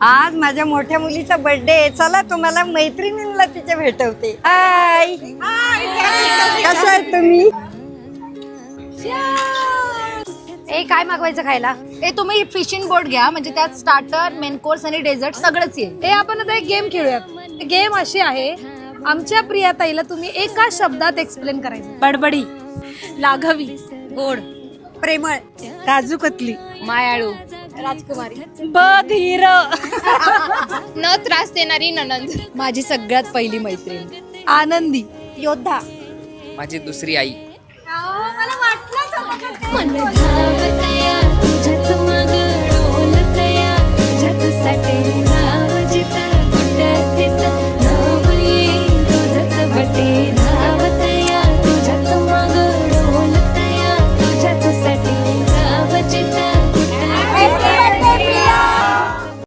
आज माझ्या मोठ्या मुलीचा बर्थडे आहे. चला तुम्हाला मैत्रिणींना तिच्या भेटवते. हाय, कसं आहे तुम्ही? ए काय मागवायचं खायला? ए तुम्ही फिशिंग बोर्ड घ्या, म्हणजे त्यात स्टार्टर, मेन कोर्स आणि डेझर्ट सगळंच येईल. हे आपण आता एक गेम खेळूयात. गेम अशी आहे, आमच्या प्रियाताईला तुम्ही एका शब्दात एक्सप्लेन करायचं. बडबडी, लाघवी, गोड, प्रेमळ, काजू कतली, मायाळू, राजकुमारी, बधीर, न त्रास देणारी ननंद, माझी सगळ्यात पहिली मैत्रीण, आनंदी, योद्धा, माझी दुसरी आई. मन धावतया तुझ्याच मग डोलतया तुझ्याच